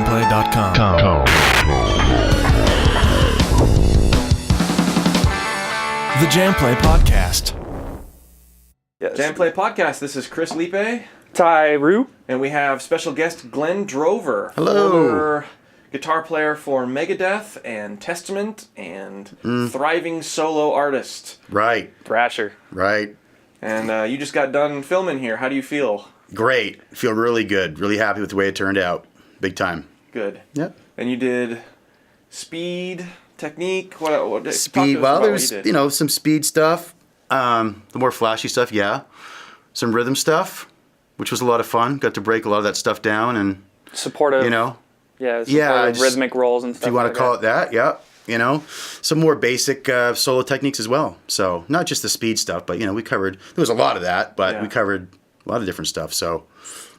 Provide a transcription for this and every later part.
JamPlay.com. The JamPlay Podcast. Yes. JamPlay Podcast. This is Chris Lipe. Tyru. And we have special guest Glen Drover. Hello. Former guitar player for Megadeth and Testament and thriving solo artist. Right. Thrasher. Right. And you just got done filming here. How do you feel? Great. Feel really good. Really happy with the way it turned out. Big time. Good. Yep. And you did speed, technique? What Speed. Well, there's, some speed stuff. The more flashy stuff, yeah. Some rhythm stuff, which was a lot of fun. Got to break a lot of that stuff down and, Supportive. Supportive rhythmic rolls and stuff. If you want to call it that, yeah. Some more basic solo techniques as well. So not just the speed stuff, but, we covered, there was a lot of that, but we covered a lot of different stuff. So,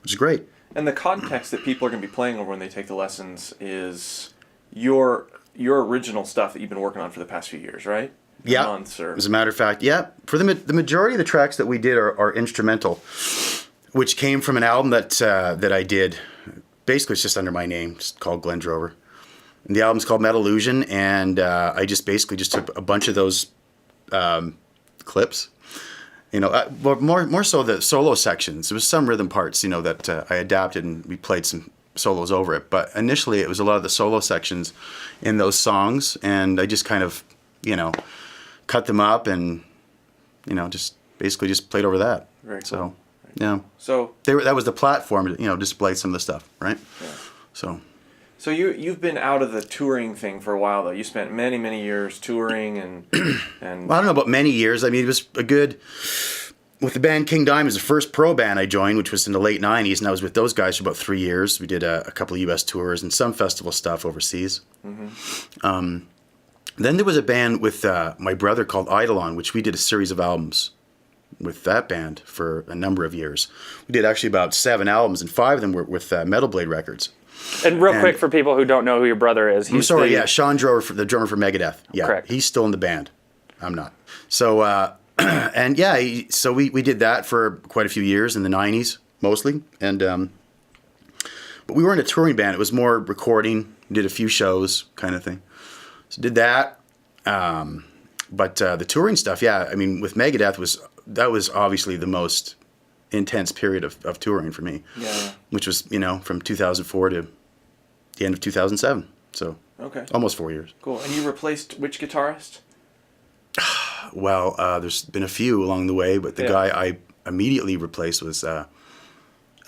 which is great. And the context that people are going to be playing over when they take the lessons is your original stuff that you've been working on for the past few years, right? Yeah. Months or... As a matter of fact, yeah. For the majority of the tracks that we did are instrumental, which came from an album that I did. Basically, it's just under my name. It's called Glen Drover. And the album's called Metalheads, and I just took a bunch of those clips. More so the solo sections. There was some rhythm parts, that I adapted and we played some solos over it. But initially it was a lot of the solo sections in those songs, and I just kind of, cut them up and, just played over that. Very cool. So, yeah. So that was the platform to, display some of the stuff, right? Yeah. So you've been out of the touring thing for a while, though. You spent many, many years touring and Well, I don't know about many years. I mean, it was a good... With the band King Diamond's the first pro band I joined, which was in the late 90s, and I was with those guys for about 3 years. We did a couple of U.S. tours and some festival stuff overseas. Mm-hmm. Then there was a band with my brother called Eidolon, which we did a series of albums with that band for a number of years. We did actually about 7 albums, and 5 of them were with Metal Blade Records. And quick, for people who don't know who your brother is. Sean Drover, the drummer for Megadeth. Yeah, correct. He's still in the band. I'm not. So, so we did that for quite a few years in the 90s, mostly. And but we weren't a touring band. It was more recording. We did a few shows kind of thing. So did that. But the touring stuff, with Megadeth that was obviously the most intense period of touring for me. Yeah. Which was, from 2004 to the end of 2007. So almost 4 years. Cool. And you replaced which guitarist? Well, there's been a few along the way, but the guy I immediately replaced was Al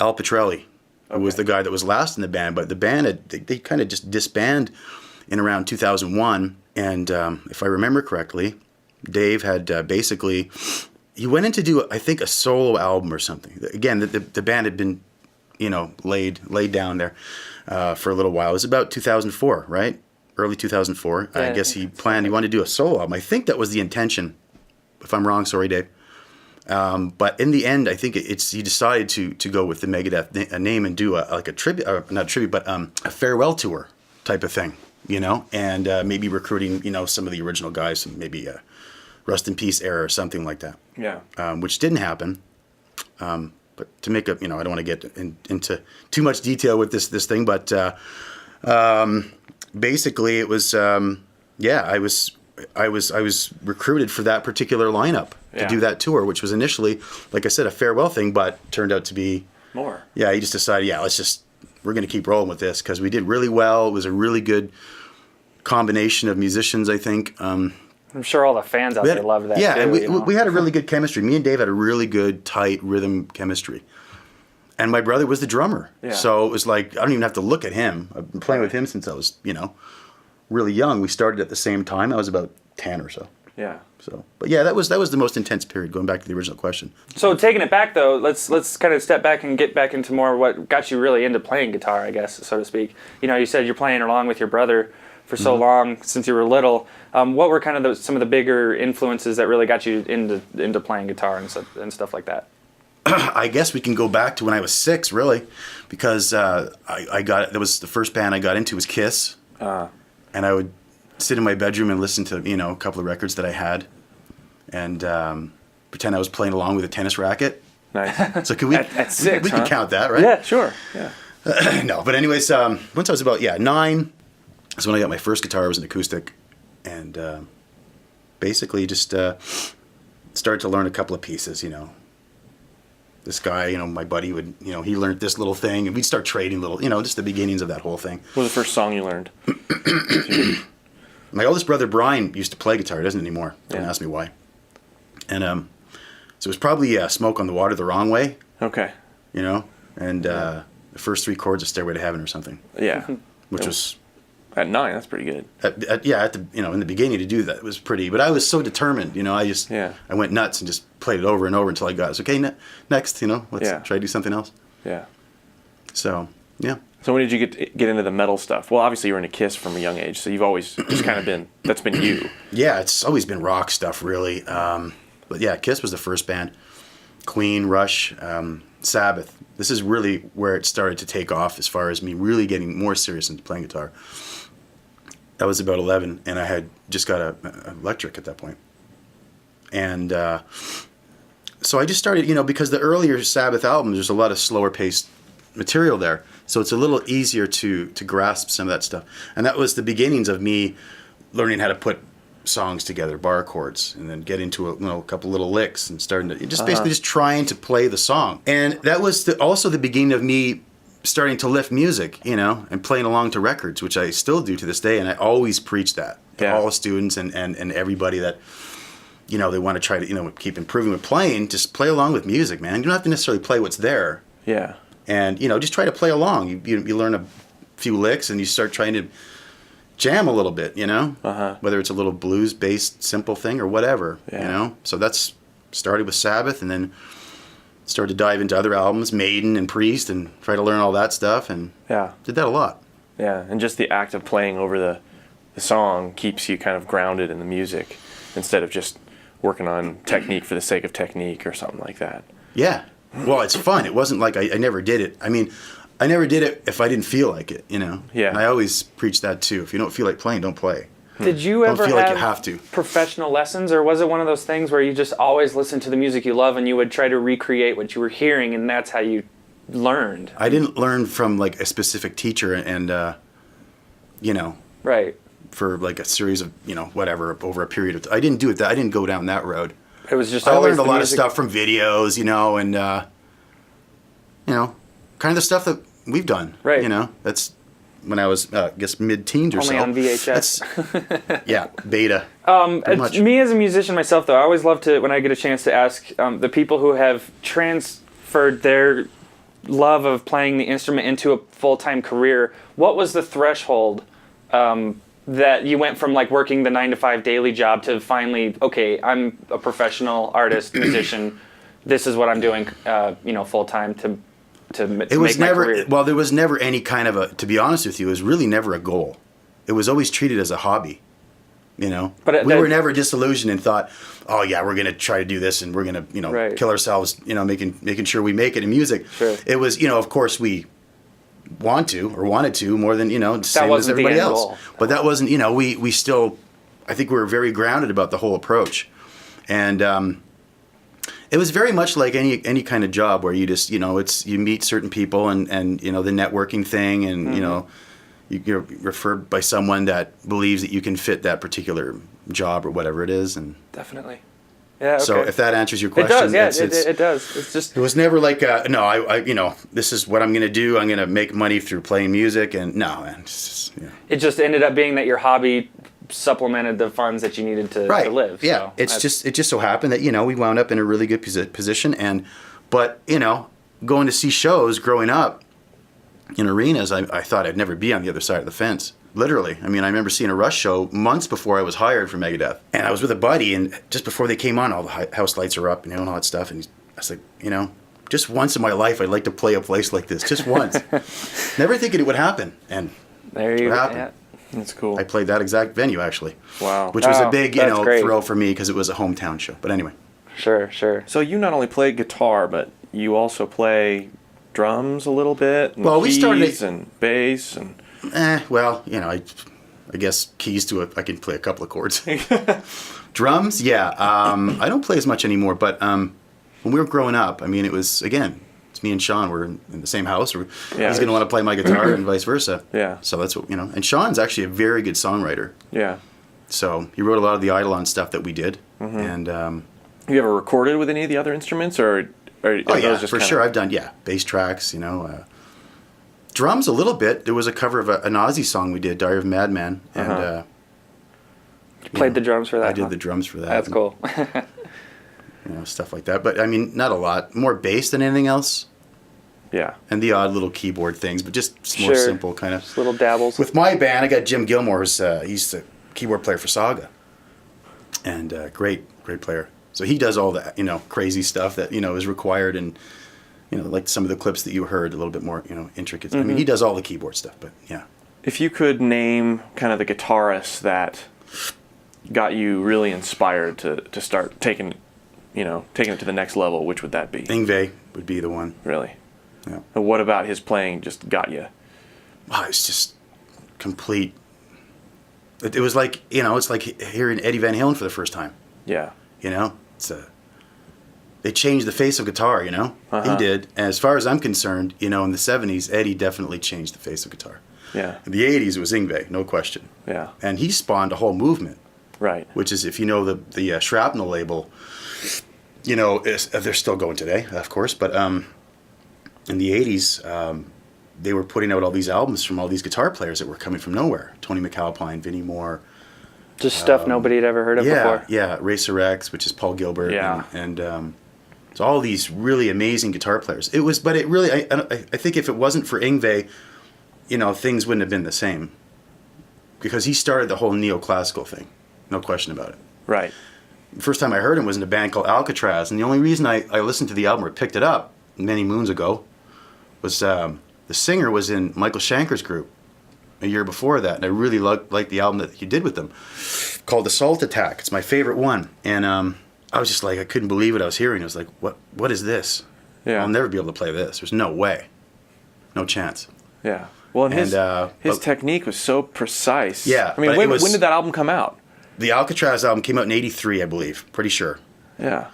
Petrelli, who was the guy that was last in the band. But the band, they kind of just disbanded in around 2001. And if I remember correctly, Dave had basically... He went in to do, I think, a solo album or something. Again, the band had been, laid down there for a little while. It was about 2004, right? Early 2004. Yeah, I guess he wanted to do a solo album. I think that was the intention. If I'm wrong, sorry, Dave. But in the end, I think he decided to go with the Megadeth name and do a tribute, not a tribute, but a farewell tour type of thing, and maybe recruiting, some of the original guys, maybe Rust in Peace era or something like that. Yeah. Which didn't happen. But to make up, I don't want to get into too much detail with this thing, but basically it was, I was recruited for that particular lineup to do that tour, which was initially, like I said, a farewell thing, but turned out to be more. Yeah, he just decided, we're going to keep rolling with this because we did really well. It was a really good combination of musicians, I think. I'm sure all the fans out there loved that. Yeah, too, and we had a really good chemistry. Me and Dave had a really good, tight rhythm chemistry. And my brother was the drummer. Yeah. So it was like, I don't even have to look at him. I've been playing with him since I was, really young. We started at the same time. I was about 10 or so. Yeah. So, but yeah, that was the most intense period, going back to the original question. So taking it back, though, let's kind of step back and get back into more what got you really into playing guitar, I guess, so to speak. You said you're playing along with your brother for so long since you were little. What were kind of some of the bigger influences that really got you into playing guitar and stuff like that? I guess we can go back to when I was 6, really, because that was the first band I got into was Kiss, and I would sit in my bedroom and listen to a couple of records that I had, and pretend I was playing along with a tennis racket. Nice. So can we at 6? We can count that, right? Yeah, sure. Yeah. No, but anyways, once I was about 9, that's when I got my first guitar. It was an acoustic, and basically just started to learn a couple of pieces. This guy, my buddy would, he learned this little thing, and we'd start trading little, just the beginnings of that whole thing. What was the first song you learned? My oldest brother Brian used to play guitar. He doesn't anymore. Don't ask me why. And so it was probably "Smoke on the Water" the Wrong Way. Okay. And the first 3 chords of "Stairway to Heaven" or something. Yeah. Which was at 9. That's pretty good. At the in the beginning to do that was pretty. But I was so determined. I went nuts and just played it over and over until I got it. Okay, next. Let's try to do something else. Yeah. So yeah. So when did you get into the metal stuff? Well, obviously you were into Kiss from a young age, so you've always just kind of been, that's been you. Yeah, it's always been rock stuff, really. But yeah, Kiss was the first band. Queen, Rush, Sabbath. This is really where it started to take off as far as me really getting more serious into playing guitar. I was about 11, and I had just got an electric at that point. And so I just started, because the earlier Sabbath albums, there's a lot of slower paced material there. So it's a little easier to grasp some of that stuff. And that was the beginnings of me learning how to put songs together, bar chords, and then get into a couple little licks and starting to basically just trying to play the song. And that was also the beginning of me starting to lift music, and playing along to records, which I still do to this day. And I always preach that to all the students and everybody that, they want to try to, keep improving with playing. Just play along with music, man. You don't have to necessarily play what's there. Yeah. And, just try to play along. You learn a few licks and you start trying to jam a little bit, whether it's a little blues-based simple thing or whatever, So that's started with Sabbath, and then started to dive into other albums, Maiden and Priest, and try to learn all that stuff, and did that a lot. Yeah, and just the act of playing over the song keeps you kind of grounded in the music instead of just working on technique for the sake of technique or something like that. Yeah. Well, it's fun. It wasn't like I never did it. I mean, I never did it if I didn't feel like it, Yeah. And I always preach that too. If you don't feel like playing, don't play. Did you ever don't feel like you have to. Professional lessons, or was it one of those things where you just always listened to the music you love and you would try to recreate what you were hearing, and that's how you learned? I didn't learn from like a specific teacher and right, for like a series of, whatever, over a period of time. I didn't do it I didn't go down that road. It was just I always learned a lot of stuff from videos, and kind of the stuff that we've done. Right. That's when I was, I guess, mid-teens or only so. on VHS. Yeah, beta. Me as a musician myself, though, I always love to, when I get a chance to ask the people who have transferred their love of playing the instrument into a full-time career, what was the threshold that you went from like working the 9-to-5 daily job to finally, okay, I'm a professional artist, musician, this is what I'm doing, full-time to it was make never, my career? well, there was never any kind of to be honest with you, it was really never a goal. It was always treated as a hobby, But we were never disillusioned and thought, oh yeah, we're going to try to do this and we're going to, right. kill ourselves, making sure we make it in music. Sure. It was, of course we wanted to more than, same as everybody else. Goal. But that wasn't, we still, I think we were very grounded about the whole approach. And, it was very much like any kind of job where you just, you meet certain people and the networking thing and, you're referred by someone that believes that you can fit that particular job or whatever it is. And definitely. Yeah. Okay. So if that answers your question, it does. Yeah, it does. It's just. It was never like, no, I this is what I'm going to do. I'm going to make money through playing music. And no, man, It just ended up being that your hobby supplemented the funds that you needed to live. Yeah, so it just so happened that we wound up in a really good position, but going to see shows growing up in arenas, I thought I'd never be on the other side of the fence. Literally, I mean, I remember seeing a Rush show months before I was hired for Megadeth, and I was with a buddy, and just before they came on, all the house lights are up and all that stuff, and I was like, just once in my life, I'd like to play a place like this, just once. Never thinking it would happen, and there you go. Yeah. That's cool. I played that exact venue, actually. Wow. Which was a big, thrill for me because it was a hometown show. But anyway. Sure. So you not only play guitar, but you also play drums a little bit, and we started and bass and. I guess keys to I can play a couple of chords. Drums, yeah. I don't play as much anymore, but when we were growing up, I mean, it was again it's me and Sean. We're in the same house. He's Yeah. going to want to play my guitar and vice versa. Yeah. So that's what, And Sean's actually a very good songwriter. Yeah. So he wrote a lot of the Eidolon stuff that we did. And Have you ever recorded with any of the other instruments, or are oh yeah, those just for kinda... sure. I've done bass tracks. Drums a little bit. There was a cover of an Ozzy song we did, "Diary of a Madman," and You played the drums for that. I did the drums for that. That's cool. Stuff like that. But I mean, not a lot. More bass than anything else, Yeah. and the odd little keyboard things, but just more Sure. simple kind of. Just little dabbles. With my band, I got Jim Gilmore, he's the keyboard player for Saga, and great player. So he does all that, crazy stuff that is required, and like some of the clips that you heard, a little bit more, intricate. I mean, he does all the keyboard stuff, but yeah. If you could name kind of the guitarist that got you really inspired to start taking it to the next level, which would that be? Yngwie would be the one. Really? Yeah. And what about his playing just got you? Wow, it's just complete. It was like, it's like hearing Eddie Van Halen for the first time. Yeah. It's they changed the face of guitar, He did. And as far as I'm concerned, in the 70s, Eddie definitely changed the face of guitar. Yeah. In the 80s, it was Yngwie, no question. Yeah. And he spawned a whole movement. Right. Which is, if you know the Shrapnel label, they're still going today, of course, but in the 80s, they were putting out all these albums from all these guitar players that were coming from nowhere. Tony McAlpine, Vinnie Moore. Just stuff nobody had ever heard of before. Yeah, Racer X, which is Paul Gilbert. Yeah. And so all these really amazing guitar players. But it really, I think if it wasn't for Yngwie, things wouldn't have been the same. Because he started the whole neoclassical thing. No question about it. Right. The first time I heard him was in a band called Alcatraz, and the only reason I listened to the album or picked it up many moons ago was the singer was in Michael Schenker's group a year before that, and I really liked the album that he did with them called Assault Attack. It's my favorite one, and I was just like, I couldn't believe what I was hearing. I was like, what is this? Yeah. I'll never be able to play this. There's no way. No chance. Yeah. Well, and his technique was so precise. Yeah. I mean, when did that album come out? The Alcatraz album came out in 83, I believe. Pretty sure. Yeah.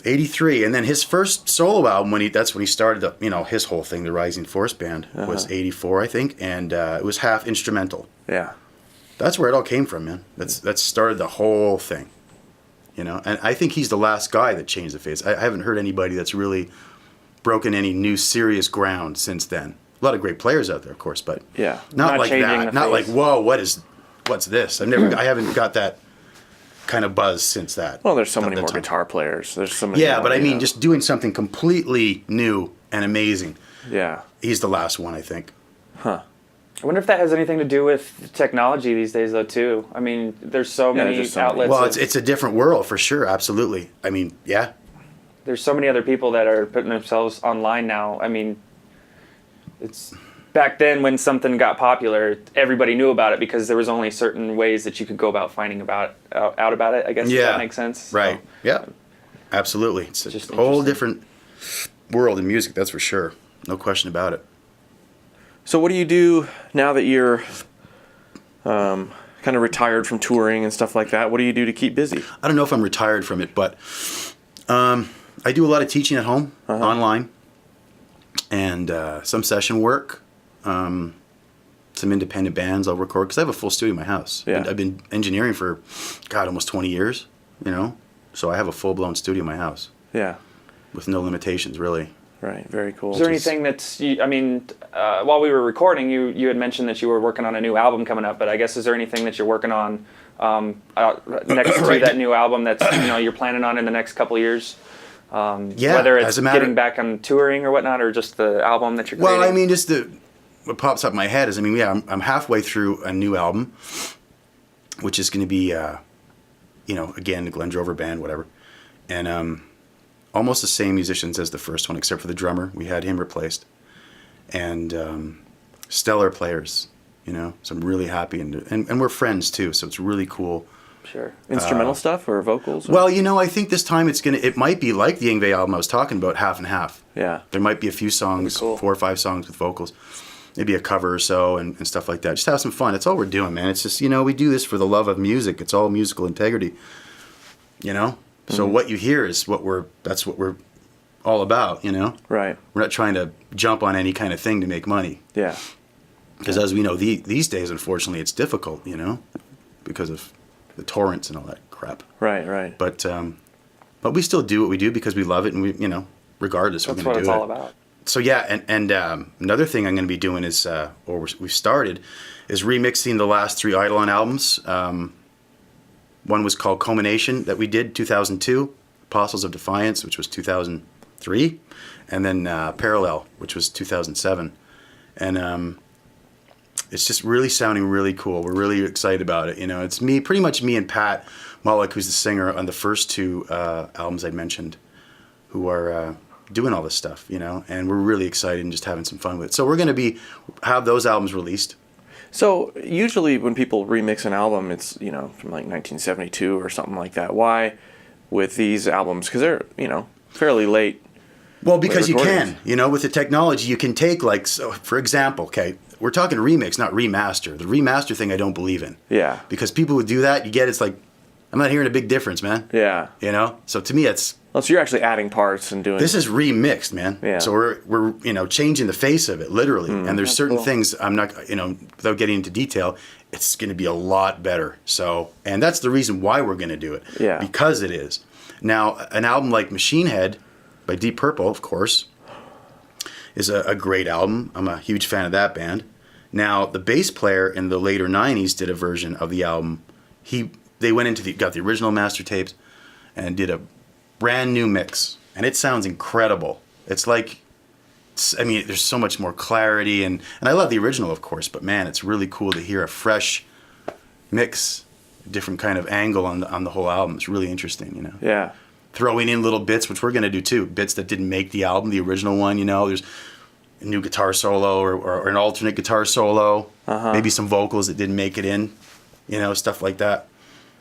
83, and then his first solo album, that's when he started his whole thing, the Rising Force Band, was 84, I think, and it was half instrumental. Yeah. That's where it all came from, man. That started the whole thing, and I think he's the last guy that changed the face. I haven't heard anybody that's really broken any new serious ground since then. A lot of great players out there, of course, but yeah, not like that. Not like, whoa, what's this? I haven't got that kind of buzz since that. Well, there's so many more guitar players. There's so many. Yeah, more, but I mean, just doing something completely new and amazing. Yeah. He's the last one, I think. Huh. I wonder if that has anything to do with technology these days, though, too. I mean, there's so many outlets. Well, it's a different world for sure. Absolutely. I mean, yeah. There's so many other people that are putting themselves online now. I mean, it's back then when something got popular, everybody knew about it because there was only certain ways that you could go about finding out about it. I guess if that makes sense. Right. So, yeah. Absolutely. It's just a whole different world in music. That's for sure. No question about it. So what do you do now that you're kind of retired from touring and stuff like that? What do you do to keep busy? I don't know if I'm retired from it, but I do a lot of teaching at home, online, and some session work. Some independent bands I'll record because I have a full studio in my house. Yeah. I've been engineering for, almost 20 years, So I have a full-blown studio in my house. Yeah. With no limitations, really. Right, very cool. Is there anything that's, while we were recording, you had mentioned that you were working on a new album coming up, but I guess is there anything that you're working on next to that new album that's, you're planning on in the next couple of years? Whether it's getting back on touring or whatnot, or just the album that you're creating? Well, I mean, just what pops up in my head is, I'm halfway through a new album, which is going to be, again, the Glen Drover band, whatever. And almost the same musicians as the first one, except for the drummer. We had him replaced. And stellar players, So I'm really happy. And we're friends, too, so it's really cool. Sure. Instrumental stuff or vocals? Or? Well, I think this time it might be like the Yngwie album I was talking about, half and half. Yeah. There might be a few songs, cool. 4 or 5 songs with vocals. Maybe a cover or so and stuff like that. Just have some fun. That's all we're doing, man. It's just, we do this for the love of music. It's all musical integrity, So what you hear is that's what we're all about, you know? Right. We're not trying to jump on any kind of thing to make money. Yeah. Because as we know, these days, unfortunately, it's difficult, you know, because of the torrents and all that crap. Right. But we still do what we do because we love it, and we, you know, regardless, That's we're going to do what it. it's all about. So yeah, and another thing I'm going to be doing is, we've started, is remixing the last 3 Eidolon albums. One was called Culmination that we did 2002, Apostles of Defiance, which was 2003, and then Parallel, which was 2007, and it's just really sounding really cool. We're really excited about it. You know, it's pretty much me and Pat Mullock, who's the singer on the first 2 albums I mentioned, who are doing all this stuff, you know, and we're really excited and just having some fun with it. So we're going to have those albums released. So usually when people remix an album, it's, you know, from like 1972 or something like that. Why with these albums? Because they're, you know, fairly late. Well, because you can, you know, with the technology, you can take, like, so for example, okay, we're talking remix, not remaster. The remaster thing I don't believe in. Yeah. Because people would do that, it's like, I'm not hearing a big difference, man. Yeah. You know? So to me, it's... Well, so you're actually adding parts and doing... This is remixed, man. Yeah. So we're you know, changing the face of it, literally. And there's certain things I'm not, you know, without getting into detail, it's going to be a lot better. So, and that's the reason why we're going to do it. Yeah. Because it is. Now, an album like Machine Head by Deep Purple, of course, is a great album. I'm a huge fan of that band. Now, the bass player in the later 90s did a version of the album. They went into got the original master tapes and did a brand new mix. And it sounds incredible. It's like, I mean, there's so much more clarity. And I love the original, of course. But, man, it's really cool to hear a fresh mix, a different kind of angle on the whole album. It's really interesting, you know. Yeah. Throwing in little bits, which we're going to do too, bits that didn't make the album, the original one, you know. There's a new guitar solo or an alternate guitar solo, maybe some vocals that didn't make it in, you know, stuff like that.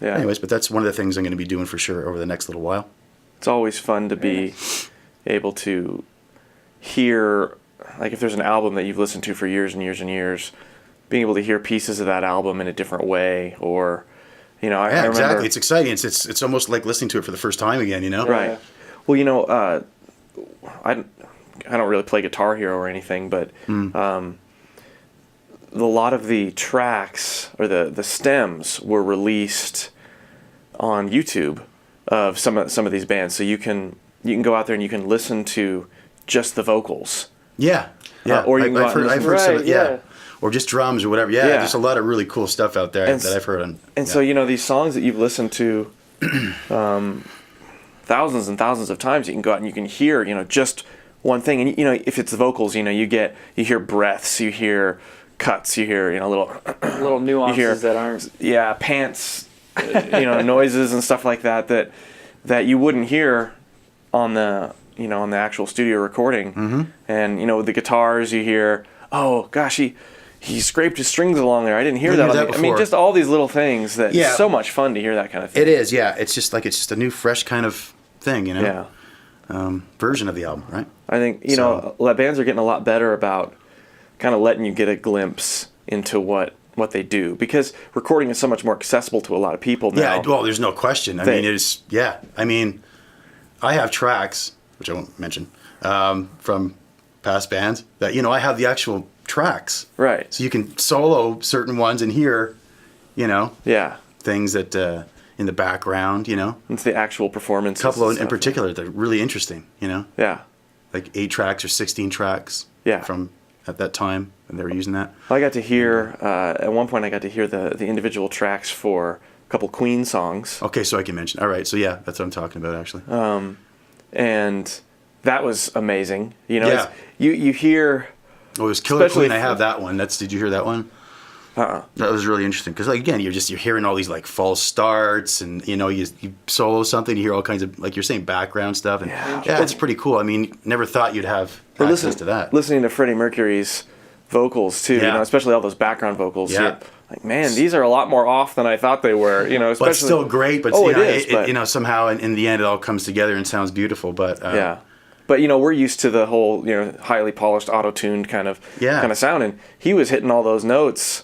Yeah. Anyways, but that's one of the things I'm going to be doing for sure over the next little while. It's always fun to be able to hear, like if there's an album that you've listened to for years and years and years, being able to hear pieces of that album in a different way, or, you know, I remember... Exactly. It's exciting. It's almost like listening to it for the first time again, you know? Right. Well, you know, I don't really play Guitar Hero or anything, but a lot of the tracks or the stems were released on YouTube of some of these bands, so you can go out there and you can listen to just the vocals. Yeah. Or you can go out and listen. I've heard some, Right, yeah. yeah. Or just drums or whatever. Yeah, there's a lot of really cool stuff out there that I've heard. And so, you know, these songs that you've listened to thousands and thousands of times, you can go out and you can hear, you know, just one thing. And, you know, if it's the vocals, you know, you hear breaths, you hear cuts, you hear, you know, little nuances that aren't... Yeah, pants, you know, noises and stuff like that you wouldn't hear on the actual studio recording. And, you know, with the guitars, you hear, oh gosh, he scraped his strings along there. I didn't hear that. I mean, just all these little things that it's so much fun to hear that kind of thing. It is, yeah. It's just a new, fresh kind of thing, you know? Yeah. Version of the album, right? I think, you know, bands are getting a lot better about kind of letting you get a glimpse into what they do, because recording is so much more accessible to a lot of people now. Yeah, well, there's no question. I mean, I have tracks, which I won't mention, from past bands that, you know, I have the actual tracks. Right. So you can solo certain ones and hear, you know, yeah, things that in the background, you know. It's the actual performances. A couple in particular that are really interesting, you know. Yeah. Like 8 tracks or 16 tracks. Yeah. From at that time, and they were using that. I got to hear at one point. I got to hear the individual tracks for a couple Queen songs. Okay, so I can mention. All right, so yeah, that's what I'm talking about actually. And that was amazing. You know, you hear. Oh, it was Killer Queen. I have that one. Did you hear that one? That was really interesting because, like, again, you're hearing all these like false starts, and you know, you solo something, you hear all kinds of, like you're saying, background stuff, and it's pretty cool. I mean, never thought you'd have access to that. Listening to Freddie Mercury's vocals too, you know, especially all those background vocals. Yeah. Like, man, these are a lot more off than I thought they were. You know, especially. But it's still great. But you know, somehow in the end, it all comes together and sounds beautiful. But But, you know, we're used to the whole, you know, highly polished, auto-tuned kind of sound, and he was hitting all those notes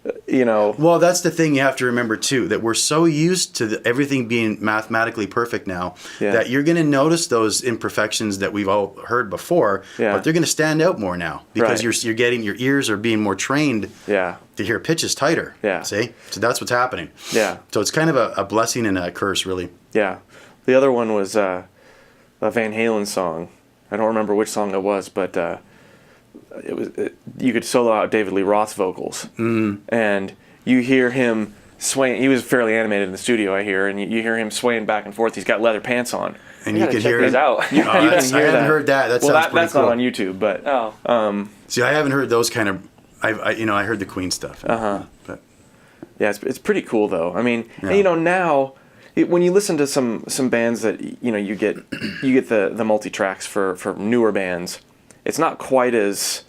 Well, that's the thing you have to remember too, that we're so used to everything being mathematically perfect now that you're going to notice those imperfections that we've all heard before, but they're going to stand out more now because you're getting, your ears are being more trained to hear pitches tighter. See? So that's what's happening. So it's kind of a blessing and a curse, really. The other one was a Van Halen song. I don't remember which song it was, but you could solo out David Lee Roth's vocals, and you hear him swaying. He was fairly animated in the studio, I hear, and you hear him swaying back and forth. He's got leather pants on, and you can hear it out. I haven't heard that. That sounds pretty that's cool. not on YouTube, but see, I haven't heard those kind of. I heard the Queen stuff. But it's pretty cool though. I mean, and, now. When you listen to some bands that you get the multi tracks for newer bands, it's not quite as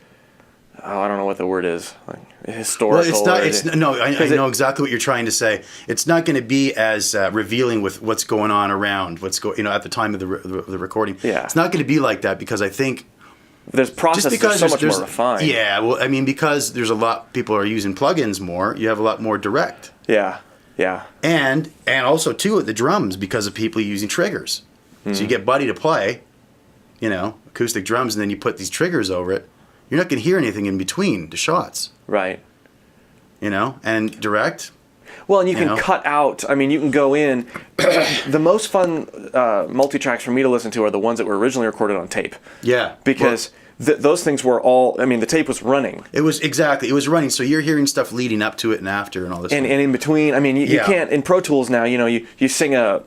I don't know what the word is, like historical. Well, it's not. I know exactly what you're trying to say. It's not going to be as revealing with what's going on around at the time of the recording. It's not going to be like that because I think there's processes so much more refined. Yeah, well, I mean, because there's a lot people are using plugins more. You have a lot more direct. Yeah. And also too at the drums because of people using triggers. So you get Buddy to play, acoustic drums, and then you put these triggers over it. You're not going to hear anything in between the shots. Right. And direct. Well, and you can cut out. I mean, you can go in. The most fun multi-tracks for me to listen to are the ones that were originally recorded on tape. Yeah. Because those things were all. I mean, the tape was running. It was running. So you're hearing stuff leading up to it and after and all this. And in between. I mean, you can't in Pro Tools now. You sing a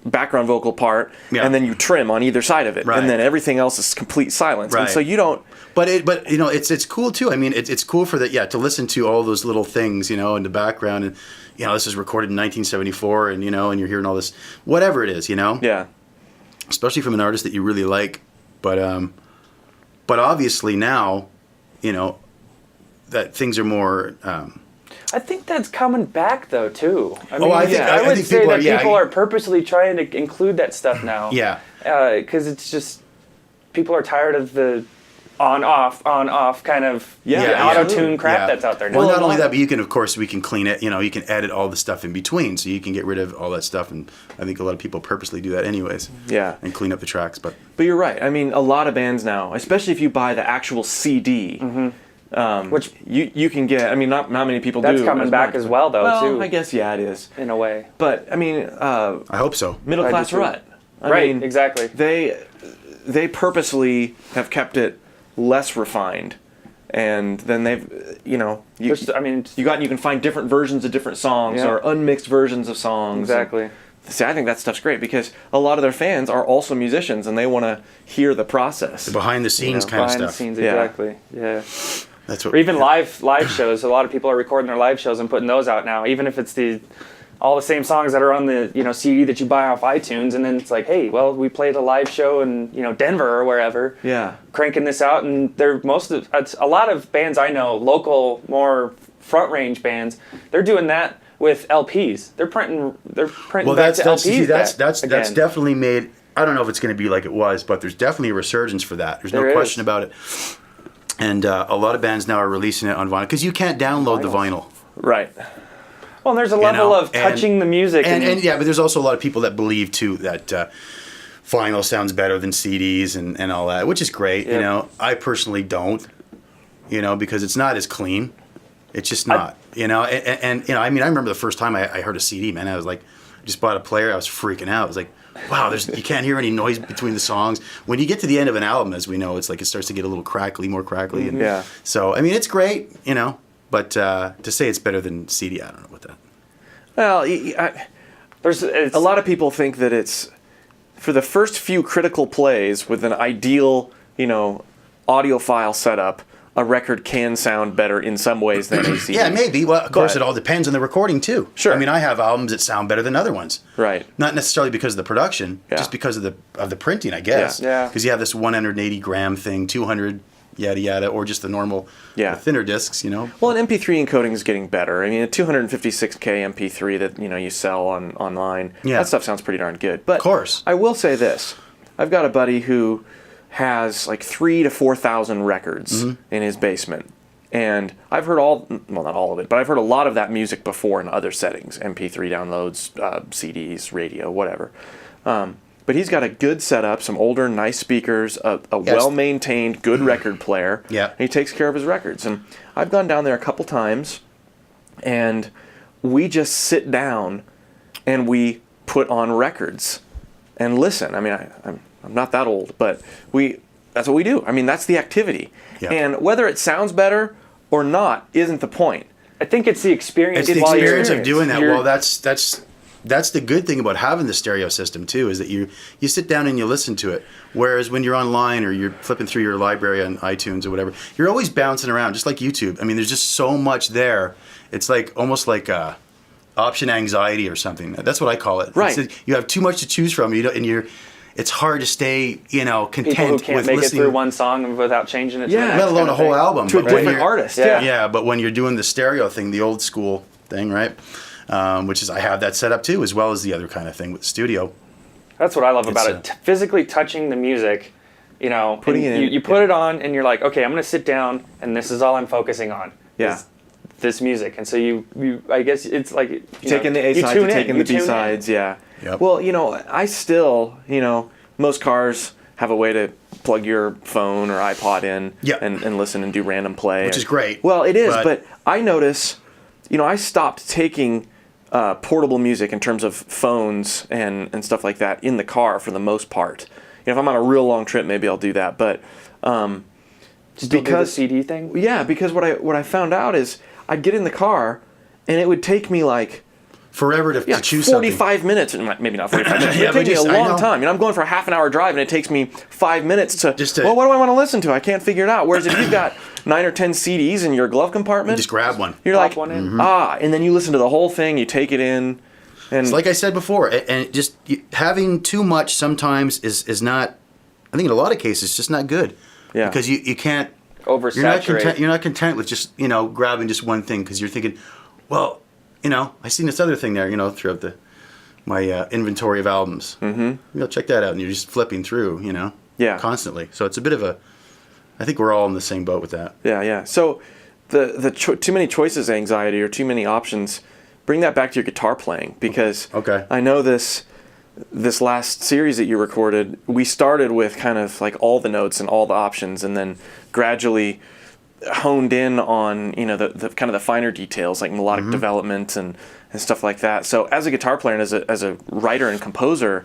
background vocal part and then you trim on either side of it, and then everything else is complete silence. And so you don't. But it's cool too. I mean, it's cool for that. To listen to all those little things, in the background, and this is recorded in 1974, and and you're hearing all this, whatever it is, Yeah. Especially from an artist that you really like, but obviously now, that things are more. I think that's coming back though too. I would think say that people are purposely trying to include that stuff now. Because it's just people are tired of the on off kind of auto-tune crap that's out there now. Well, not only that, but we can clean it. You can edit all the stuff in between, so you can get rid of all that stuff. And I think a lot of people purposely do that anyways. And clean up the tracks. But you're right. I mean, a lot of bands now, especially if you buy the actual CD. Which you can get. I mean, not many people do. That's coming back as well, though, too. I guess, it is. In a way. But, I mean... I hope so. Middle Class Rut. I mean, exactly. They purposely have kept it less refined. And then they've, you can find different versions of different songs or unmixed versions of songs. Exactly. See, I think that stuff's great because a lot of their fans are also musicians and they want to hear the process. The behind-the-scenes kind of stuff. Behind-the-scenes, exactly. Yeah. That's what, or even live shows. A lot of people are recording their live shows and putting those out now, even if it's all the same songs that are on the CD that you buy off iTunes, and then it's like, hey, well, we played a live show in Denver or wherever. Cranking this out, and a lot of bands I know, local, more front range bands, they're doing that with LPs. They're printing back to LPs. That's definitely made. I don't know if it's going to be like it was, but there's definitely a resurgence for that. There's no question about it. And a lot of bands now are releasing it on vinyl because you can't download the vinyl. Right. Well, there's a level of touching the music. And but there's also a lot of people that believe, too, that vinyl sounds better than CDs and all that, which is great. Yep. I personally don't, because it's not as clean. It's just not, I remember the first time I heard a CD, man, I was like, I just bought a player. I was freaking out. I was like, wow, you can't hear any noise between the songs. When you get to the end of an album, as we know, it's like it starts to get a little more crackly. And, so, I mean, it's great, but to say it's better than CD, I don't know about that. Well, there's a lot of people think that it's for the first few critical plays with an ideal, audiophile setup. A record can sound better in some ways than a CD. Yeah, maybe. Well, of course, it all depends on the recording, too. Sure. I mean, I have albums that sound better than other ones. Right. Not necessarily because of the production, just because of the printing, I guess. Yeah. Because you have this 180-gram thing, 200, yada, yada, or just the normal, the thinner discs, Well, an MP3 encoding is getting better. I mean, a 256K MP3 that, you sell online, that stuff sounds pretty darn good. But of course. I will say this. I've got a buddy who has like 3,000 to 4,000 records in his basement. And I've heard not all of it, but I've heard a lot of that music before in other settings, MP3 downloads, CDs, radio, whatever. But he's got a good setup, some older, nice speakers, a well-maintained, good record player. Yeah. And he takes care of his records. And I've gone down there a couple times, and we just sit down and we put on records and listen. I mean, I'm not that old, but that's what we do. I mean, that's the activity. Yeah. And whether it sounds better or not isn't the point. I think it's the experience. It's the while you're experience of doing that. you're- Well, that's the good thing about having the stereo system too, is that you sit down and you listen to it. Whereas when you're online or you're flipping through your library on iTunes or whatever, you're always bouncing around, just like YouTube. I mean, there's just so much there. It's like almost like option anxiety or something. That's what I call it. Right. You have too much to choose from, it's hard to stay, content people who can't with make listening. it through one song without changing it. To Yeah. the Let next Let alone kind a of whole thing. album. To a But when different you're- artist. Yeah. Yeah, but when you're doing the stereo thing, the old school thing, right? Which is, I have that set up too, as well as the other kind of thing with the studio. That's what I love about It's it. Physically touching the music, Putting and it in, you put it on, and you're like, okay, I'm going to sit down, and this is all I'm focusing on. Yeah. is this music, and so you I guess it's like you Taking know, the A you sides, tune you're in, taking you the tune B in. sides, yeah. Yep. Well, I still, most cars have a way to plug your phone or iPod in Yep. and listen and do random play. Which is great, Well, it is, but- but I notice, I stopped taking portable music in terms of phones and stuff like that in the car for the most part. If I'm on a real long trip, maybe I'll do that, but Still do the CD thing. yeah, because what I found out is I'd get in the car and it would take me like Forever to choose something. 45 minutes, maybe not 45 minutes, Yeah, but it takes but me a I long know. time. I'm going for a half an hour drive and it takes me 5 minutes to, Just to- well, what do I want to listen to? I can't figure it out. Whereas if you've got 9 or 10 CDs in your glove compartment, Just grab one. you're Pop like, one in. and then you listen to the whole thing, you take it in. And It's like I said before, and just having too much sometimes is not, I think in a lot of cases, it's just not good. Yeah. Because you can't, Oversaturate. you're not content with just, grabbing just one thing, because you're thinking, well, I seen this other thing there, throughout my inventory of albums. Mm-hmm. Check that out, and you're just flipping through, Yeah. constantly. So it's a bit of I think we're all in the same boat with that. Yeah. So the too many choices anxiety or too many options, bring that back to your guitar playing, because Okay. I know this last series that you recorded, we started with kind of like all the notes and all the options, and then gradually honed in on the kind of the finer details like melodic development and stuff like that. So as a guitar player and as a writer and composer,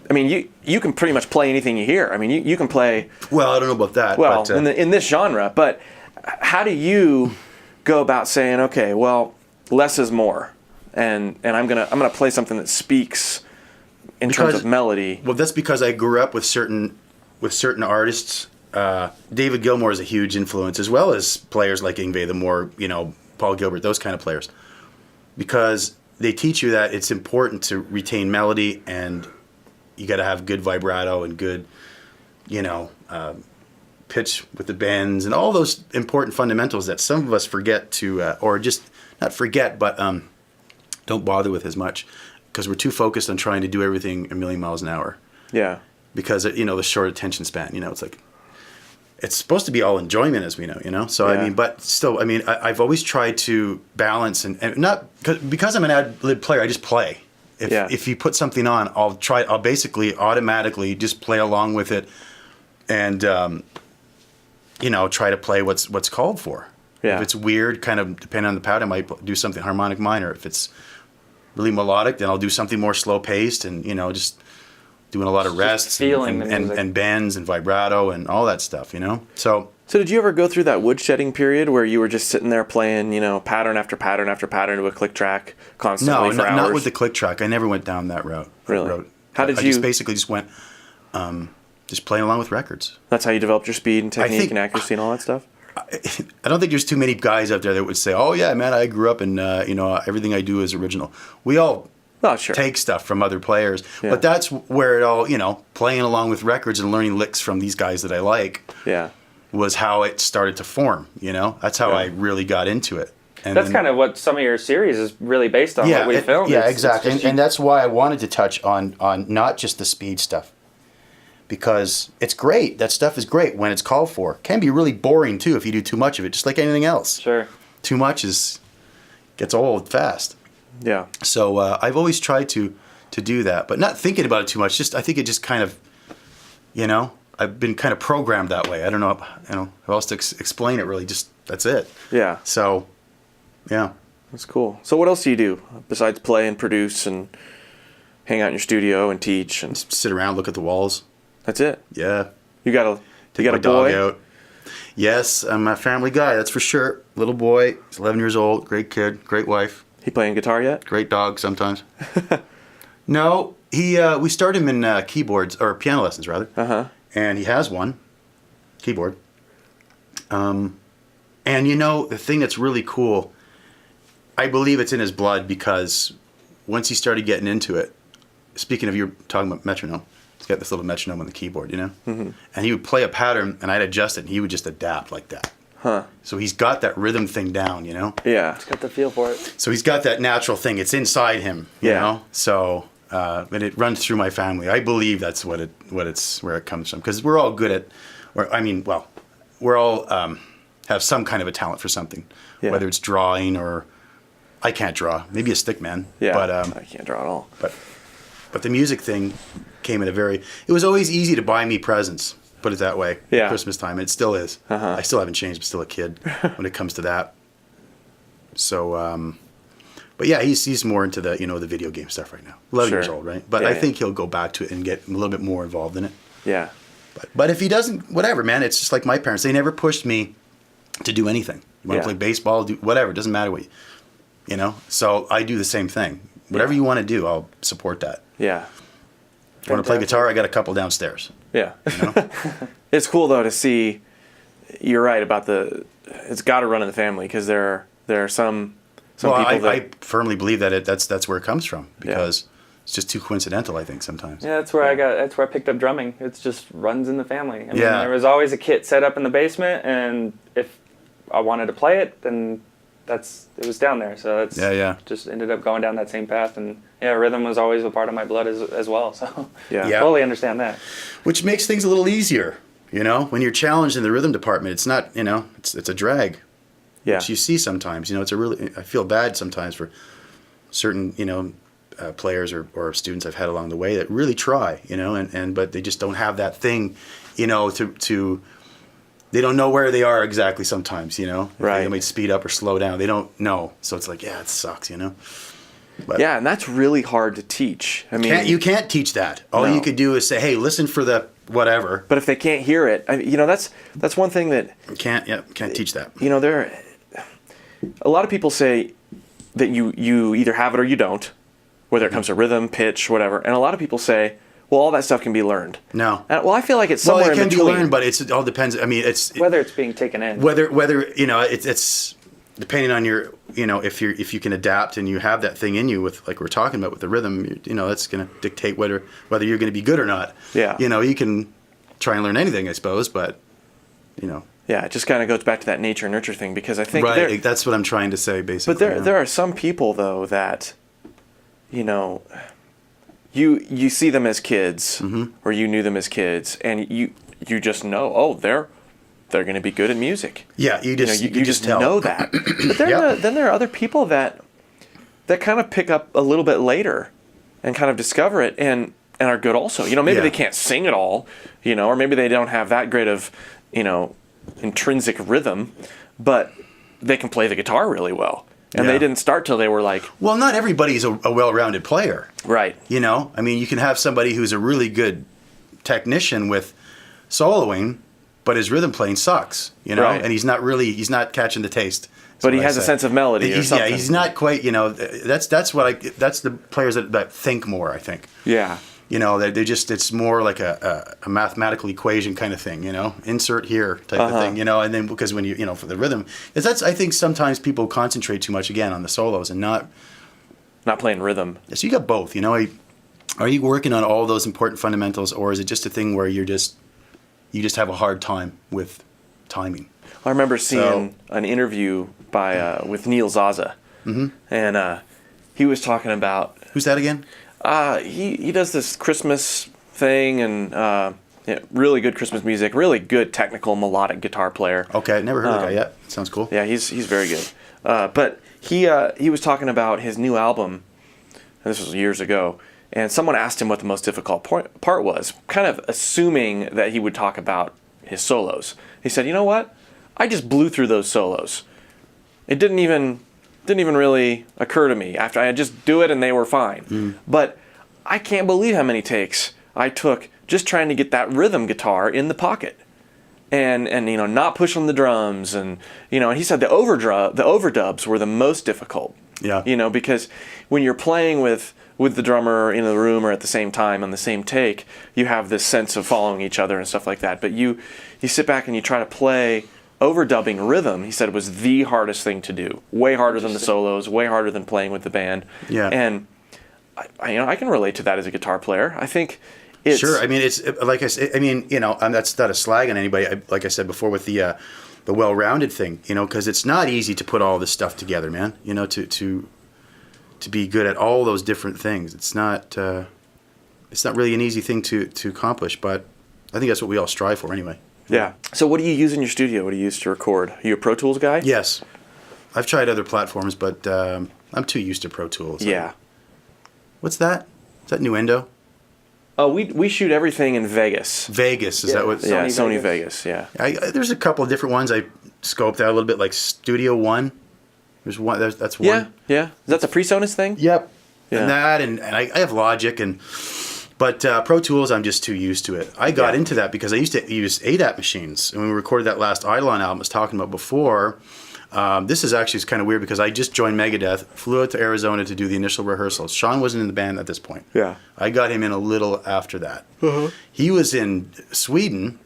I mean you can pretty much play anything you hear. I mean you can play Well, I don't know about that. well but, in this genre, but how do you go about saying, okay, well, less is more, and I'm gonna play something that speaks in terms Because- of melody. Well, that's because I grew up with certain artists. David Gilmour is a huge influence, as well as players like Yngwie, the more Paul Gilbert, those kind of players, because they teach you that it's important to retain melody, and you got to have good vibrato and good, pitch with the bends and all those important fundamentals that some of us forget to, or just not forget, but don't bother with as much, because we're too focused on trying to do everything a million miles an hour. Yeah. Because the short attention span, it's like, it's supposed to be all enjoyment, as we know. So Yeah. but still, I've always tried to balance and not because I'm an ad lib player, I just play. If you put something on, I'll basically automatically just play along with it, and try to play what's called for. Yeah. If it's weird, kind of depending on the pad, I might do something harmonic minor. If it's really melodic, then I'll do something more slow paced, and just doing a lot of rests feeling the and music. bends and vibrato and all that stuff, So So did you ever go through that woodshedding period where you were just sitting there playing, pattern after pattern after pattern to a click track constantly for hours? not with the click track. I never went down that route. Really? How did I you- just basically just went, just playing along with records. That's how you developed your speed and technique think- and accuracy and all that stuff? I don't think there's too many guys out there that would say, "Oh yeah, man, I grew up and everything I do is original." We all Oh, sure. take stuff from other players, Yeah. but that's where it all, playing along with records and learning licks from these guys that I like, Yeah. was how it started to form. That's how Yeah. I really got into it. And That's then- kind of what some of your series is really based on. What we filmed. Yeah, It's exactly. just And that's why I wanted to touch on not just the speed stuff, because it's great. That stuff is great when it's called for. It can be really boring too if you do too much of it, just like anything else. Sure. Too much gets old fast. Yeah. So I've always tried to do that, but not thinking about it too much. I think it just kind of, I've been kind of programmed that way. I don't know, how else to explain it really. Just that's it. Yeah. So, yeah. That's cool. So what else do you do besides play and produce and hang out in your studio and teach and Just sit around, look at the walls. that's it? Yeah. You got a Take my dog out. Yes, I'm a family guy. That's for sure. Little boy. He's 11 years old. Great kid. Great wife. He playing guitar yet? Great dog sometimes. No, we started him in keyboards or piano lessons rather. And he has one keyboard. And the thing that's really cool, I believe it's in his blood because once he started getting into it, speaking of you talking about metronome, he's got this little metronome on the keyboard, and he would play a pattern and I'd adjust it and he would just adapt like that. So he's got that rhythm thing down, Yeah. He's got the feel for it. So he's got that natural thing. It's inside him, you know. So and it runs through my family. I believe that's where it comes from because we're all good at, we're all have some kind of a talent for something, whether it's drawing or I can't draw, maybe a stick man. Yeah. But I can't draw at all. But the music thing came at it was always easy to buy me presents. Put it that way. Yeah. Christmas time. It still is. I still haven't changed. I'm still a kid when it comes to that. So, but yeah, he's more into the the video game stuff right now. 11 years old, right? But I think he'll go back to it and get a little bit more involved in it. Yeah. But if he doesn't, whatever, man. It's just like my parents. They never pushed me to do anything. You want to play baseball, do whatever. It doesn't matter what So I do the same thing. Whatever you want to do, I'll support that. Yeah. If you want to play guitar, I got a couple downstairs. Yeah. It's cool though to see. You're right about it's got to run in the family because there are some people I firmly believe that that's where it comes from because it's just too coincidental. I think sometimes. Yeah, that's where I picked up drumming. It just runs in the family. I mean, Yeah. there was always a kit set up in the basement, and if I wanted to play it, then it was down there. So that's just ended up going down that same path, and rhythm was always a part of my blood as well. So totally understand that. Which makes things a little easier, when you're challenged in the rhythm department. It's not, it's a drag. Yeah. Which you see sometimes, I feel bad sometimes for certain, players or students I've had along the way that really try, but they just don't have that thing, to they don't know where they are exactly sometimes, Right. They might speed up or slow down. They don't know. So it's like, it sucks, But yeah, and that's really hard to teach. I mean, you can't teach that. All you could do is say, hey, listen for the whatever. But if they can't hear it, that's one thing that Can't teach that. A lot of people say that you either have it or you don't, whether it comes to rhythm, pitch, whatever. And a lot of people say, well, all that stuff can be learned. No. Well, I feel like it's somewhere it can in between. be learned, but it all depends. I mean, it's Whether it's being taken in. whether it's depending on your if you can adapt and you have that thing in you with like we're talking about with the rhythm, that's going to dictate whether you're going to be good or not. Yeah. You can try and learn anything, I suppose, but Yeah, it just kind of goes back to that nature nurture thing because I think that's what I'm trying to say basically. But there are some people though that you see them as kids or you knew them as kids and you just know they're going to be good at music. Yeah, you just tell. know that. But then there are other people that kind of pick up a little bit later and kind of discover it and are good also. Maybe they can't sing at all, or maybe they don't have that great of, intrinsic rhythm, but they can play the guitar really well. And they didn't start till they were like... Well, not everybody's a well-rounded player. Right. I mean, you can have somebody who's a really good technician with soloing, but his rhythm playing sucks, Right. and he's not catching the taste. But he has a sense of melody or something. Yeah, he's not quite, that's the players that think more, I think. Yeah. It's more like a mathematical equation kind of thing, insert here type of thing, and then because when for the rhythm, I think sometimes people concentrate too much again on the solos and not playing rhythm. So you got both, are you working on all those important fundamentals or is it just a thing where you just have a hard time with timing? I remember seeing an interview with Neil Zaza, and he was talking about... Who's that again? He does this Christmas thing, and Yeah, really good Christmas music. Really good technical melodic guitar player. Okay, never heard of the guy yet. Sounds cool. Yeah, he's very good. But he was talking about his new album, and this was years ago, and someone asked him what the most difficult part was, kind of assuming that he would talk about his solos. He said, "You know what? I just blew through those solos. It didn't even really occur to me. After I just do it and they were fine. But I can't believe how many takes I took just trying to get that rhythm guitar in the pocket." And not pushing the drums, and he said the overdubs were the most difficult. Yeah. Because when you're playing with the drummer in the room or at the same time on the same take, you have this sense of following each other and stuff like that. But you sit back and you try to play overdubbing rhythm. He said it was the hardest thing to do. Way harder than the solos, way harder than playing with the band. Yeah. And I can relate to that as a guitar player. I think it's Sure. I mean, it's like I said. I mean, that's not a slag on anybody. Like I said before, with the well-rounded thing, because it's not easy to put all this stuff together, man. To be good at all those different things. It's not really an easy thing to accomplish. But I think that's what we all strive for, anyway. Yeah. So what do you use in your studio? What do you use to record? Are you a Pro Tools guy? Yes, I've tried other platforms, but I'm too used to Pro Tools. Yeah. What's that? Is that Nuendo? Oh, we shoot everything in Vegas. Vegas, is that what? Yeah, Sony Vegas. Yeah. There's a couple of different ones I scoped out a little bit, like Studio One. There's one. That's one. Yeah. Is that the PreSonus thing? Yep. Yeah. And that, and I have Logic, but Pro Tools, I'm just too used to it. I got into that because I used to use ADAT machines, and when we recorded that last Eidolon album I was talking about before. This is actually kind of weird because I just joined Megadeth, flew out to Arizona to do the initial rehearsals. Sean wasn't in the band at this point. Yeah. I got him in a little after that. Uh-huh. He was in Sweden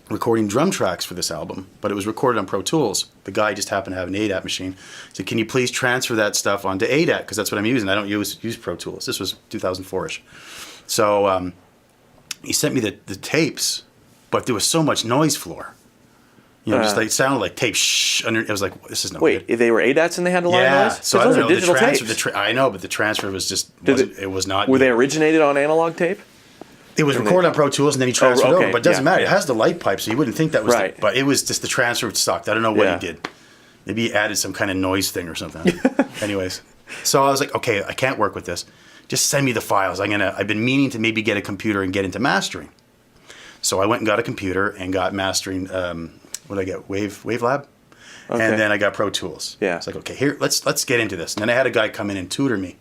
recording drum tracks for this album, but it was recorded on Pro Tools. The guy just happened to have an ADAT machine. He said, "Can you please transfer that stuff onto ADAT? Because that's what I'm using. I don't use Pro Tools." This was 2004-ish. So he sent me the tapes, but there was so much noise floor. Just like it sounded like tape. It was like, this is no good. Wait, they were ADATs and they had a lot of noise? So I those don't are know, digital tapes. I know, but the transfer was just, it was not. Were they originated on analog tape? It was recorded on Pro Tools and then he transferred over, but it doesn't matter. Yeah. It has the light pipe, so you wouldn't think that was, right. But it was just the transfer sucked. I don't know what he did. Maybe he added some kind of noise thing or something. Anyways, so I was like, okay, I can't work with this. Just send me the files. I've been meaning to maybe get a computer and get into mastering. So I went and got a computer and got mastering. What did I get? Wavelab? Okay. And then I got Pro Tools. Yeah. It's like, okay, here, let's get into this. And then I had a guy come in and tutor me.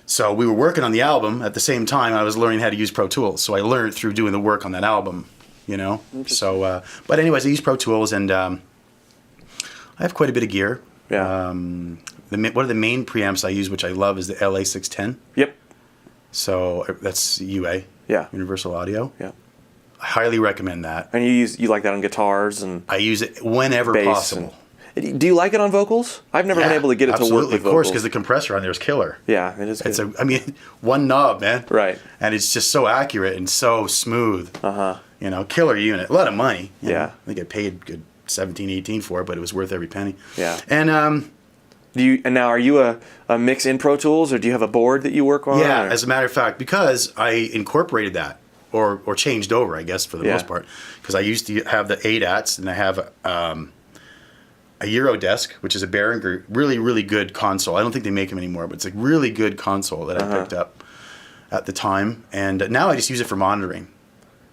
So we were working on the album at the same time. I was learning how to use Pro Tools. So I learned through doing the work on that album, So, but anyways, I use Pro Tools and I have quite a bit of gear. Yeah. One of the main preamps I use, which I love, is the LA610. Yep. So that's UA. Yeah. Universal Audio. Yeah. I highly recommend that. And you like that on guitars and I use it whenever possible. Do you like it on vocals? I've never been able to get it to work with of course, vocals. because the compressor on there is killer. Yeah, it is good. One knob, man. Right. And it's just so accurate and so smooth. Uh-huh. Killer unit. A lot of money. Yeah. I think I paid good 17, 18 for it, but it was worth every penny. Yeah. And now are you a mix in Pro Tools or do you have a board that you work on? yeah, or? as a matter of fact, because I incorporated that or changed over, I guess, for the most part, because I used to have the ADATs and I have a Eurodesk, which is a Behringer, really, really good console. I don't think they make them anymore, but it's a really good console that I picked up at the time. And now I just use it for monitoring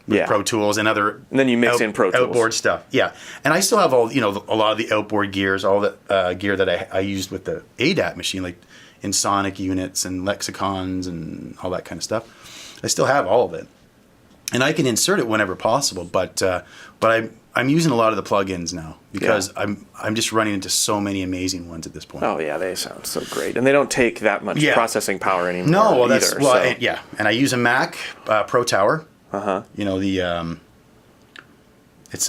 with Pro Tools and other and then you mix in Pro Tools. Outboard stuff. Yeah. And I still have all, a lot of the outboard gears, all the gear that I used with the ADAT machine, like Insonic units and lexicons and all that kind of stuff. I still have all of it. And I can insert it whenever possible, but I'm using a lot of the plugins now because I'm just running into so many amazing ones at this point. Oh yeah, they sound so great, and they don't take that much processing power anymore. No, well either, and I use a Mac Pro Tower. It's an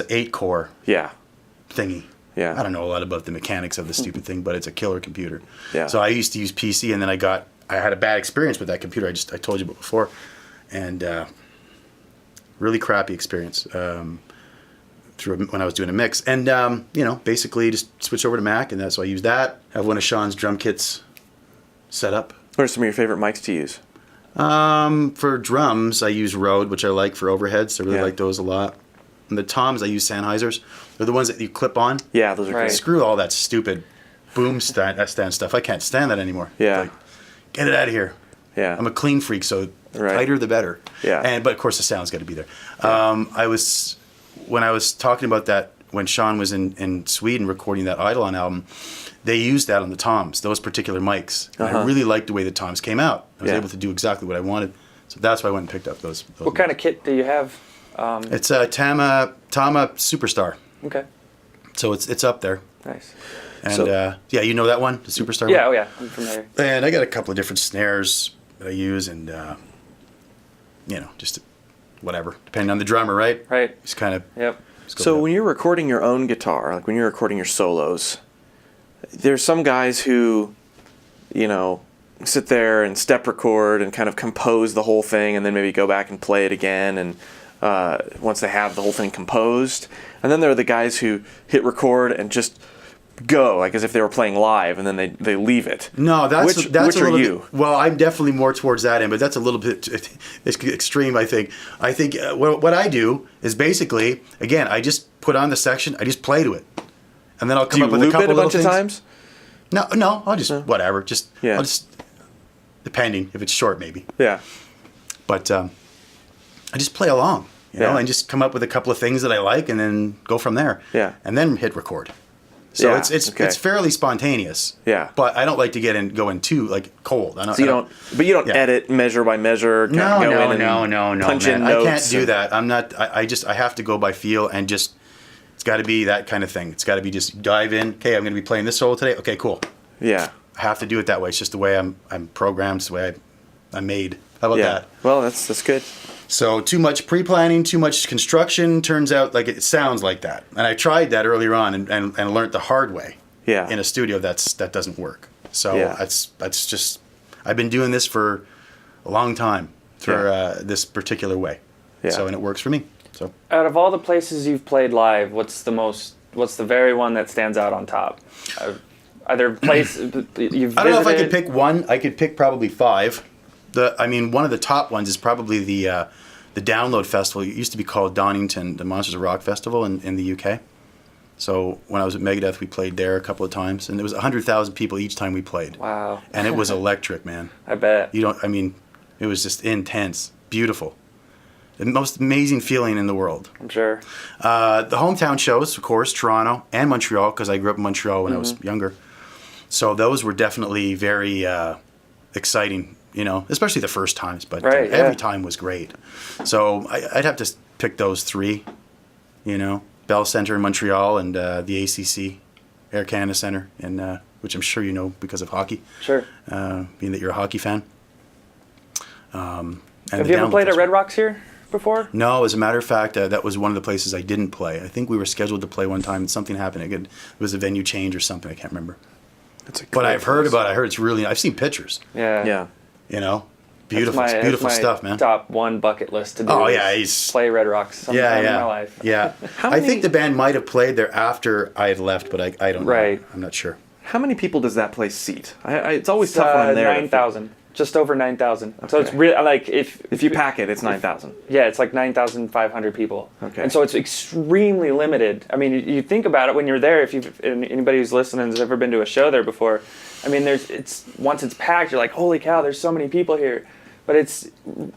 8-core thingy. Yeah. I don't know a lot about the mechanics of the stupid thing, but it's a killer computer. Yeah. So I used to use PC, and then I had a bad experience with that computer. I told you about before, and really crappy experience through when I was doing a mix, and basically just switch over to Mac, and that's why I use that. I have one of Sean's drum kits set up. What are some of your favorite mics to use? For drums, I use Rode, which I like for overheads. I really like those a lot. And the toms, I use Sennheisers. They're the ones that you clip on. Yeah, those are great. Screw all that stupid boom stand stuff. I can't stand that anymore. Yeah. Like, get it out of here. Yeah. I'm a clean freak, so tighter the better. Yeah. But of course the sound's got to be there. When I was talking about that when Sean was in Sweden recording that Eidolon album, they used that on the toms, those particular mics. And I really liked the way the toms came out. I was able to do exactly what I wanted. So that's why I went and picked up those What kind of kit do you have? It's a Tama Superstar. Okay. So it's up there. Nice. And you know that one, the Superstar Yeah, one? oh yeah, I'm familiar. And I got a couple of different snares that I use, and just whatever, depending on the drummer, right? Right. Just kind of. Yep. So when you're recording your own guitar, like when you're recording your solos, there's some guys who, sit there and step record and kind of compose the whole thing, and then maybe go back and play it again, and once they have the whole thing composed. And then there are the guys who hit record and just go, like as if they were playing live, and then they leave it. No, that's which a little are you? Bit, well, I'm definitely more towards that end, but that's a little bit extreme, I think. I think what I do is basically, again, I just put on the section, I just play to it, and then I'll come up with a couple of little things. Times? No, I'll just whatever, I'll just depending if it's short maybe. Yeah. But I just play along, and just come up with a couple of things that I like, and then go from there. Yeah. And then hit record. So it's fairly spontaneous. Yeah. But I don't like to go in too cold. You don't edit measure by measure. No, punch in man. notes. I can't do that. I'm not. I have to go by feel, and just it's got to be that kind of thing. It's got to be just dive in. Okay, I'm going to be playing this solo today. Okay, cool. Yeah. I have to do it that way. It's just the way I'm programmed. It's the way I'm made. How about that? Well, that's good. So too much pre-planning, too much construction turns out like it sounds like that. And I tried that earlier on and learned the hard way. Yeah. In a studio that doesn't work. So that's just I've been doing this for a long time for this particular way. Yeah. So and it works for me. So out of all the places you've played live, what's the very one that stands out on top? Either place you've visited? I don't know if I could pick one. I could pick probably 5. One of the top ones is probably the Download Festival. It used to be called Donington, the Monsters of Rock Festival in the UK. So when I was at Megadeth, we played there a couple of times, and there was 100,000 people each time we played. Wow. And it was electric, man. I bet. It was just intense, beautiful. The most amazing feeling in the world. I'm sure. The hometown shows, of course, Toronto and Montreal, because I grew up in Montreal when I was younger. So those were definitely very exciting, especially the first times. But every time was great. So I'd have to pick those 3, Bell Centre in Montreal and the ACC, Air Canada Centre, which I'm sure you know because of hockey. Sure. Being that you're a hockey fan. Have you ever played at Red Rocks here before? No, as a matter of fact, that was one of the places I didn't play. I think we were scheduled to play one time and something happened. It was a venue change or something. I can't remember. But I've heard about it. I heard it's really. I've seen pictures. Yeah. Beautiful stuff, man. Top 1 bucket list to do. Oh yeah, play Red Rocks sometime in my life. Yeah. I think the band might have played there after I had left, but I don't know. Right. I'm not sure. How many people does that place seat? It's always tough when I'm there. 9,000. Just over 9,000. Okay. So it's really if you pack it, it's 9,000. Yeah, it's like 9,500 people. Okay. And so it's extremely limited. I mean, you think about it when you're there. If anybody who's listening has ever been to a show there before, I mean, once it's packed, you're like, holy cow, there's so many people here. But it's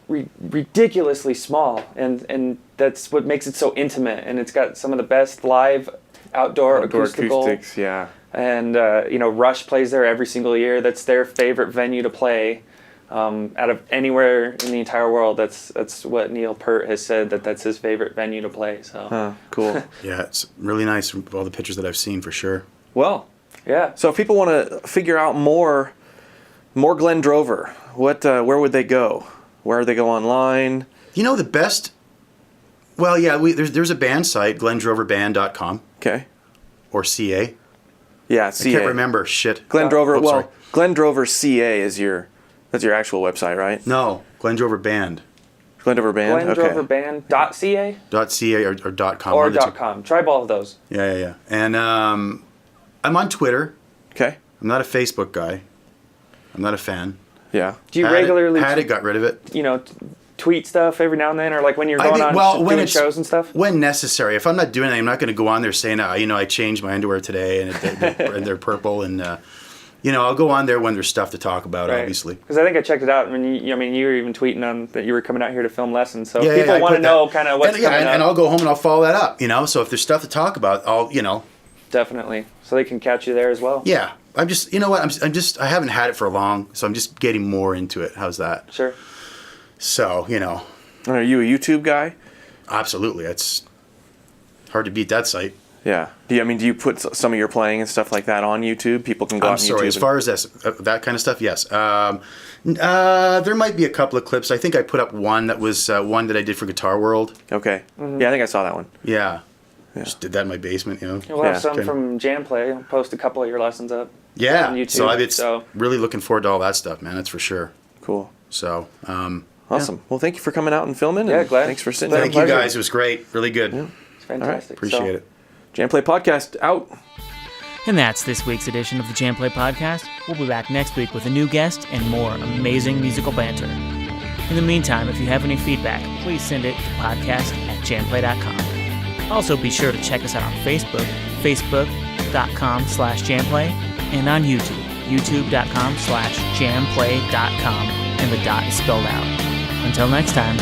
ridiculously small, and that's what makes it so intimate. And it's got some of the best live outdoor acoustics, yeah. And Rush plays there every single year. That's their favorite venue to play. Out of anywhere in the entire world, that's what Neil Peart has said, that's his favorite venue to play. So cool. Yeah, it's really nice from all the pictures that I've seen for sure. Well, yeah. So if people want to figure out more Glen Drover, where would they go? Where would they go online? The best. Well, yeah, there's a band site, glendroverband.com. Okay. Or CA. Yeah, CA. I can't remember shit. Glen Drover. Sorry. Glen Drover CA is that's your actual website, right? No, Glen Drover Band. Glen Drover Band. GlenDroverBand.ca. .ca or .com. Or .com. Try all of those. Yeah. And I'm on Twitter. Okay. I'm not a Facebook guy. I'm not a fan. Yeah. Do you Had regularly it, got rid of it. tweet stuff every now and then, or like when you're going doing shows and stuff? When necessary. If I'm not doing anything, I'm not going to go on there saying, I changed my underwear today and they're purple, and I'll go on there when there's stuff to talk about, obviously. Because I think I checked it out. You were even tweeting on that you were coming out here to film lessons, so people want to know kind of what's coming up. And I'll go home and I'll follow that up, So if there's stuff to talk about, I'll. Definitely, so they can catch you there as well. Yeah, I'm just, I haven't had it for long, so I'm just getting more into it. How's that? Sure. So, Are you a YouTube guy? Absolutely. It's hard to beat that site. Yeah. Do you put some of your playing and stuff like that on YouTube? People can go on YouTube. Sorry, as far as that kind of stuff, yes. There might be a couple of clips. I think I put up one that was one that I did for Guitar World. Okay. Mm-hmm. Yeah, I think I saw that one. Yeah. Just did that in my basement, We'll have some from JamPlay. I'll post a couple of your lessons up. Yeah. On YouTube. So really looking forward to all that stuff, man. That's for sure. Cool. So, awesome. Yeah. Well, thank you for coming out and filming. Yeah, glad. Thanks for sitting down. Thank you guys. It was great. Really good. Yeah. It's fantastic. Right. Appreciate it. JamPlay Podcast out. And that's this week's edition of the JamPlay Podcast. We'll be back next week with a new guest and more amazing musical banter. In the meantime, if you have any feedback, please send it to podcast@jamplay.com. Also, be sure to check us out on Facebook, facebook.com/jamplay, and on YouTube, youtube.com/jamplay.com, and the dot is spelled out. Until next time.